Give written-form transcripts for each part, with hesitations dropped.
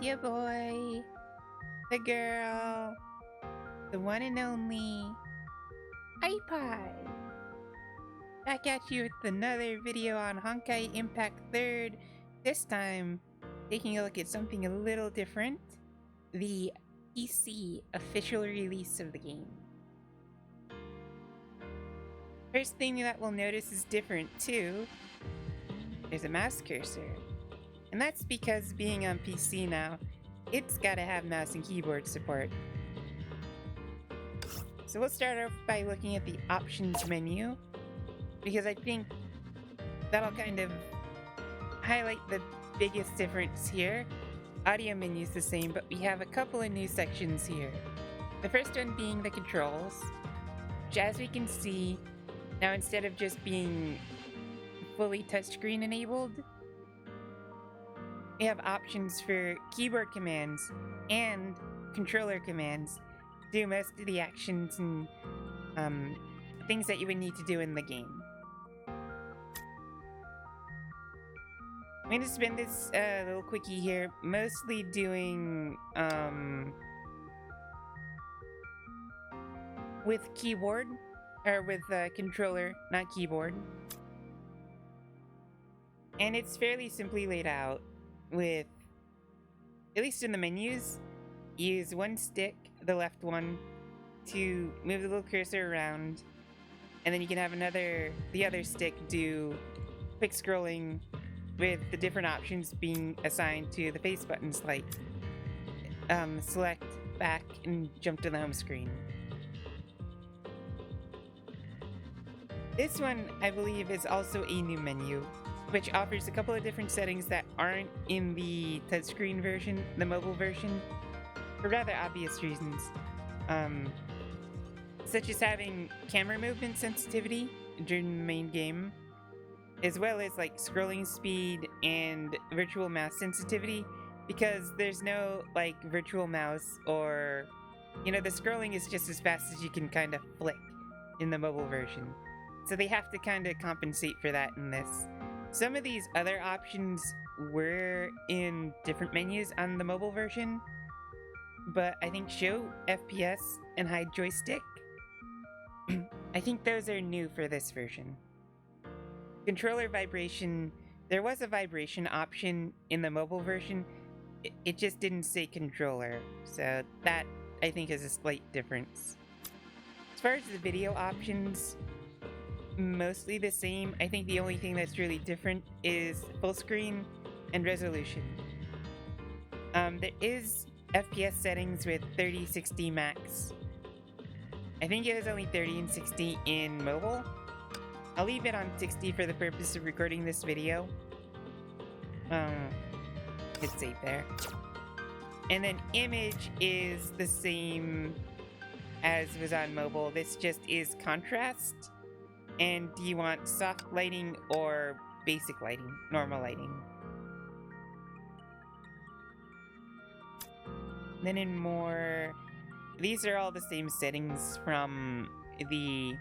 Ya boy, the girl, the one and only iPod. Back at you with another video on Honkai Impact 3rd. This time, taking a look at something a little different. The PC official release of the game. First thing that we'll notice is different too. There's a mouse cursor. And that's because being on PC now, it's gotta have mouse and keyboard support. So we'll start off by looking at the options menu, because I think that'll kind of highlight the biggest difference here. Audio menu's the same, but we have a couple of new sections here. The first one being the controls, which as we can see, now instead of just being fully touchscreen enabled, we have options for keyboard commands and controller commands to do most of the actions and things that you would need to do in the game. I'm going to spend this little quickie here mostly doing with keyboard, or with controller, not keyboard. And it's fairly simply laid out with, at least in the menus, use one stick, the left one, to move the little cursor around, and then you can have the other stick do quick scrolling with the different options being assigned to the face buttons, like select, back, and jump to the home screen. This one, I believe, is also a new menu, which offers a couple of different settings that aren't in the touchscreen version, the mobile version, for rather obvious reasons. Such as having camera movement sensitivity during the main game, as well as like scrolling speed and virtual mouse sensitivity, because there's no like virtual mouse, or, you know, the scrolling is just as fast as you can kind of flick in the mobile version. So they have to kind of compensate for that in this. Some of these other options were in different menus on the mobile version, but I think show FPS and hide joystick, I think those are new for this version. Controller vibration, there was a vibration option in the mobile version, it just didn't say controller, so that I think is a slight difference. As far as the video options, mostly the same. I think the only thing that's really different is full screen and resolution. There is FPS settings with 30, 60 max. I think it was only 30 and 60 in mobile. I'll leave it on 60 for the purpose of recording this video. Hit save there. And then image is the same as was on mobile. This just is contrast. And do you want soft lighting or basic lighting, normal lighting? Then in more, these are all the same settings from the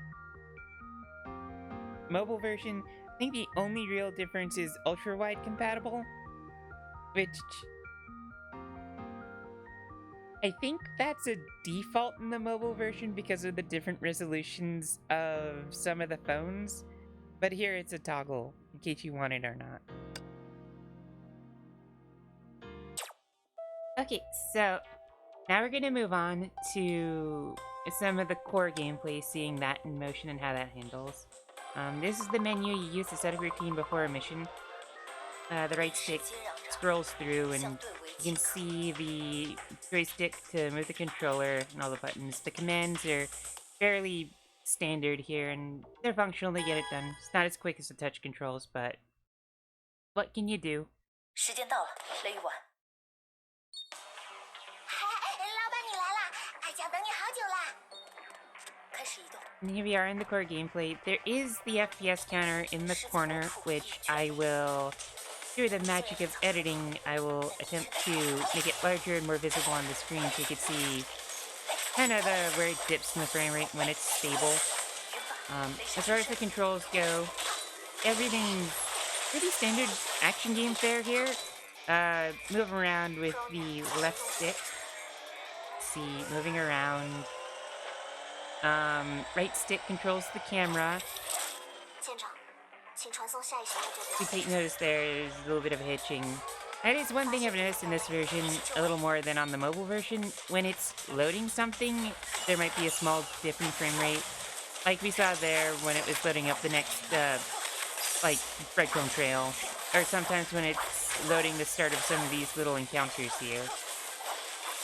mobile version. I think the only real difference is ultra wide compatible, which I think that's a default in the mobile version because of the different resolutions of some of the phones, but here it's a toggle in case you want it or not. Okay, so now we're gonna move on to some of the core gameplay, seeing that in motion and how that handles. This is the menu you use to set up your team before a mission. The right stick scrolls through and you can see the joystick to move the controller and all the buttons. The commands are fairly standard here and they're functional, they get it done. It's not as quick as the touch controls, but what can you do? And here we are in the core gameplay. There is the FPS counter in the corner, which I will, through the magic of editing, I will attempt to make it larger and more visible on the screen so you can see kind of where it dips in the frame rate when it's stable. As far as the controls go, everything's pretty standard action game fare here. move around with the left stick. See, moving around. Right stick controls the camera. If you take notice there's a little bit of hitching. That is one thing I've noticed in this version a little more than on the mobile version. When it's loading something, there might be a small dip in frame rate. Like we saw there when it was loading up the next, like, breadcrumb trail. Or sometimes when it's loading the start of some of these little encounters here.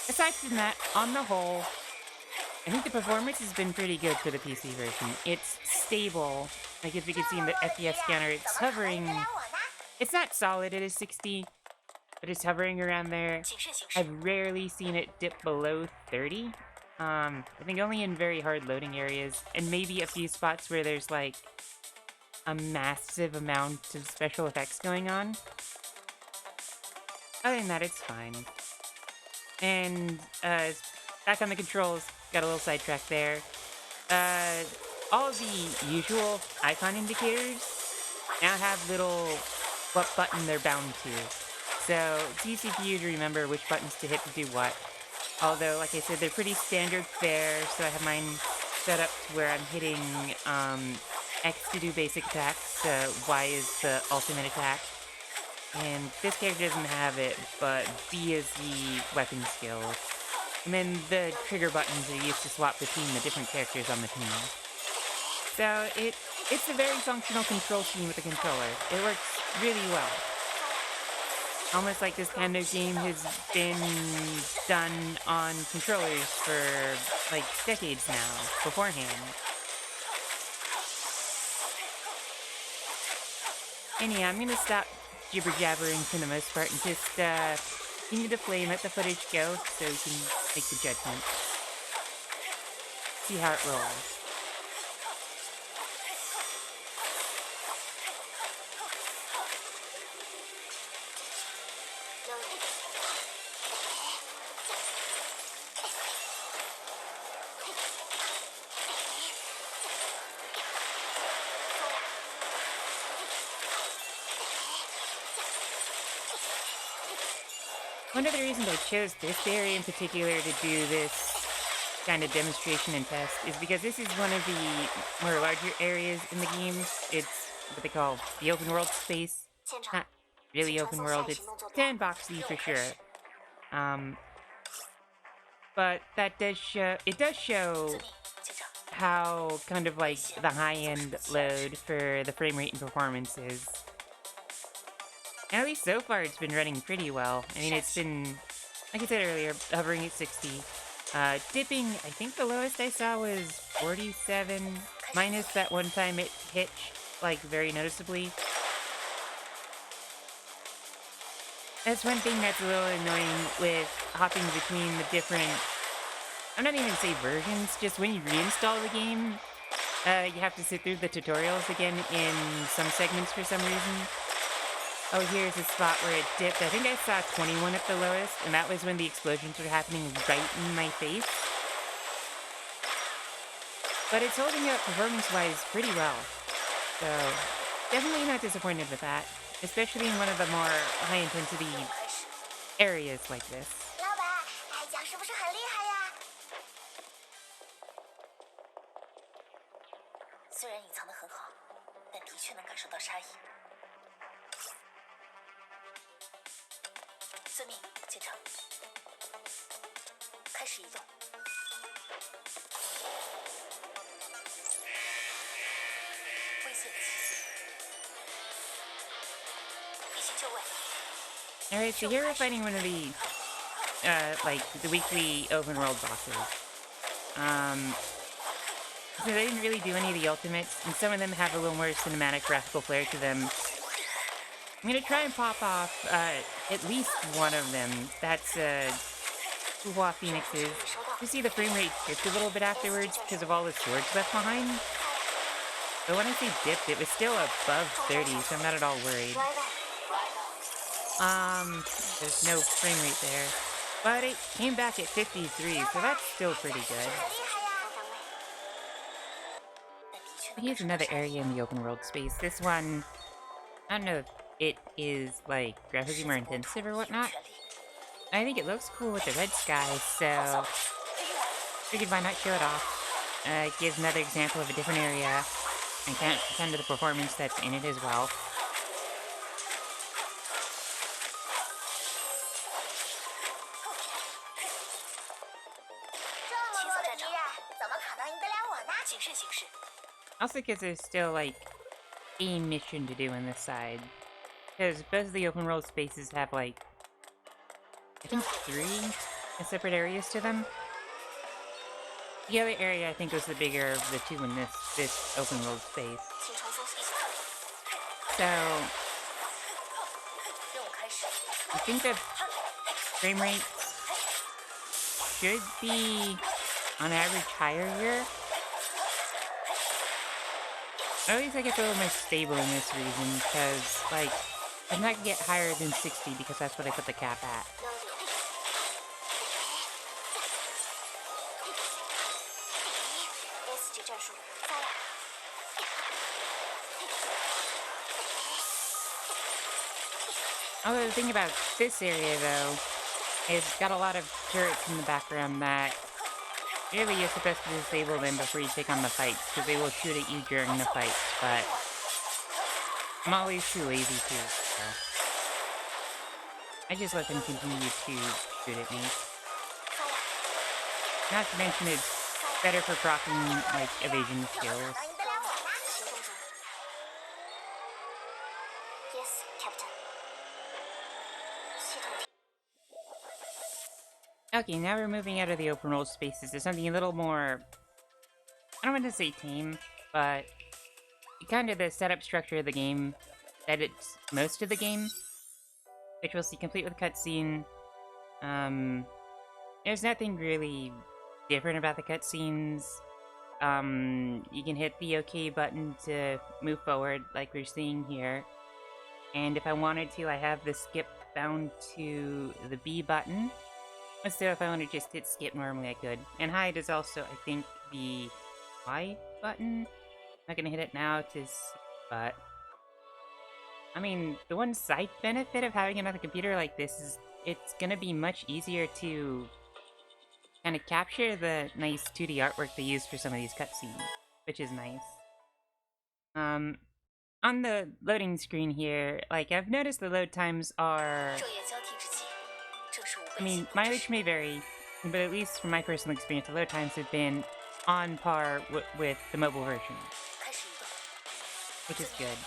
Aside from that, on the whole, I think the performance has been pretty good for the PC version. It's stable. Like, if you can see in the FPS scanner, it's hovering. It's not solid, it is 60, but it's hovering around there. I've rarely seen it dip below 30. I think only in very hard loading areas, and maybe a few spots where there's, like, a massive amount of special effects going on. Other than that, it's fine. And, back on the controls, got a little sidetracked there. All of the usual icon indicators now have little what button they're bound to. So it's easy for you to remember which buttons to hit to do what. Although, like I said, they're pretty standard fare, so I have mine set up to where I'm hitting X to do basic attacks, Y is the ultimate attack. And this character doesn't have it, but B is the weapon skill. And then the trigger buttons are used to swap between the different characters on the team. So it's a very functional control scheme with the controller. It works really well. Almost like this kind of game has been done on controllers for, like, decades now, beforehand. And yeah, I'm gonna stop jibber-jabbering for the most part and just, continue to play and let the footage go so we can make the judgment. See how it rolls. One of the reasons I chose this area in particular to do this kind of demonstration and test is because this is one of the more larger areas in the game. It's what they call the open world space. Not really open world, it's sandboxy for sure. But that does show how kind of like the high-end load for the frame rate and performance is. And at least so far, it's been running pretty well. I mean, it's been, like I said earlier, hovering at 60. Dipping, I think the lowest I saw was 47, minus that one time it hitched, like, very noticeably. That's one thing that's a little annoying with hopping between the different, I'm not even gonna say versions, just when you reinstall the game, you have to sit through the tutorials again in some segments for some reason. Oh, here's a spot where it dipped. I think I saw 21 at the lowest, and that was when the explosions were happening right in my face. But it's holding up performance-wise pretty well. So, definitely not disappointed with that. Especially in one of the more high-intensity areas like this. Alright, so here we're fighting one of the, like, the weekly open world bosses. So they didn't really do any of the ultimates, and some of them have a little more cinematic graphical flair to them. I'm gonna try and pop off, at least one of them. That's, Hua Phoenix's. You see the frame rate dipped a little bit afterwards because of all the swords left behind. But when I say dipped, it was still above 30, so I'm not at all worried. There's no frame rate there. But it came back at 53, so that's still pretty good. Here's another area in the open world space. This one, I don't know it is, like, graphically more intensive or whatnot. I think it looks cool with the red sky, so figured why not show it off. It gives another example of a different area, and kind of the performance that's in it as well. Also because there's still, like, a mission to do on this side. Because both of the open world spaces have, like, I think 3 separate areas to them. The other area, I think, was the bigger of the two in this open world space. So, I think that frame rates should be, on average, higher here. Or at least I get a little more stable in this reason, because, like, I'm not gonna get higher than 60 because that's what I put the cap at. Although the thing about this area, though, is it's got a lot of turrets in the background that really you're supposed to disable them before you take on the fights, because they will shoot at you during the fight, but I'm always too lazy to, so I just let them continue to shoot at me. Not to mention it's better for proccing, like, evasion skills. Yes, Captain. Okay, now we're moving out of the open world spaces to something a little more, I don't want to say tame, but kind of the setup structure of the game that it's most of the game, which we'll see complete with cutscene. There's nothing really different about the cutscenes. You can hit the OK button to move forward, like we're seeing here. And if I wanted to, I have the skip bound to the B button. But still, if I want to just hit skip normally, I could. And hide is also, I think, the Y button. I'm not gonna hit it now to see, but I mean, the one side benefit of having another computer like this is it's gonna be much easier to kind of capture the nice 2D artwork they use for some of these cutscenes, which is nice. On the loading screen here, like, I've noticed the load times are, I mean, mileage may vary, but at least from my personal experience, the load times have been on par with the mobile version, which is good.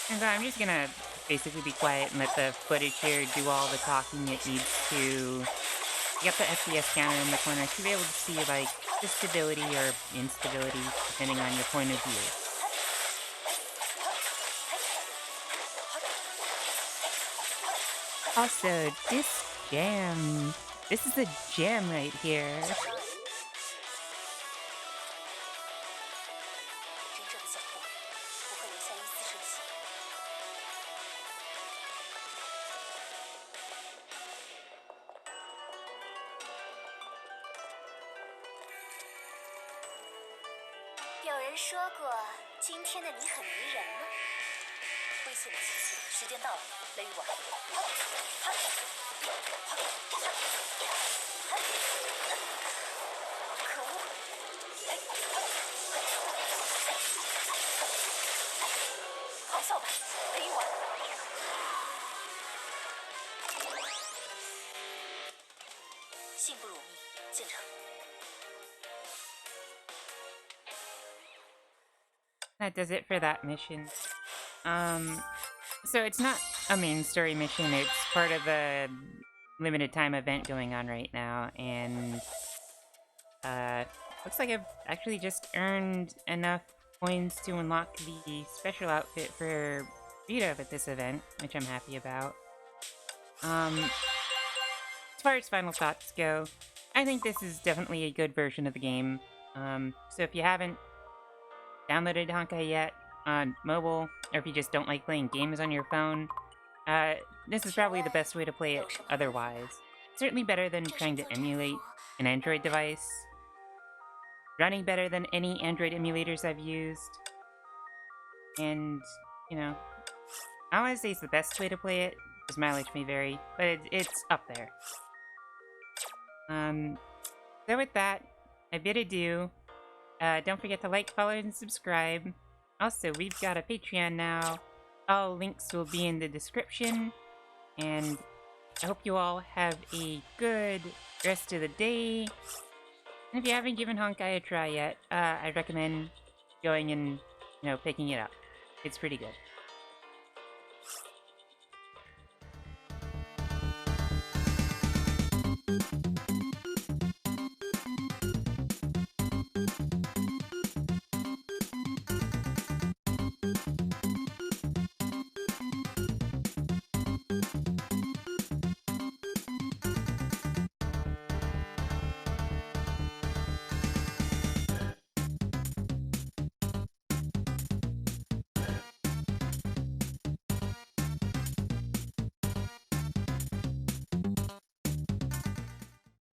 And so I'm just gonna basically be quiet and let the footage here do all the talking it needs to get the FPS counter in the corner to be able to see, like, the stability or instability, depending on your point of view. Also, this jam. This is a jam right here. 有人说过，今天的你很迷人吗？危险的机器，时间到了，雷雨丸。可恶！咆哮吧，雷雨丸！信不辱命，见长。 That does it for that mission. So it's not a main story mission, it's part of a limited time event going on right now, and looks like I've actually just earned enough coins to unlock the special outfit for Vito at this event, which I'm happy about. As far as final thoughts go, I think this is definitely a good version of the game. So if you haven't downloaded Honkai yet on mobile, or if you just don't like playing games on your phone, this is probably the best way to play it otherwise. Certainly better than trying to emulate an Android device. running better than any Android emulators I've used. And, you know, I don't want to say it's the best way to play it, because mileage may vary, but it's up there. So with that, I bid adieu. Don't forget to like, follow, and subscribe. Also, we've got a Patreon now. All links will be in the description. And I hope you all have a good rest of the day. And if you haven't given Honkai a try yet, I recommend going and, picking it up. It's pretty good.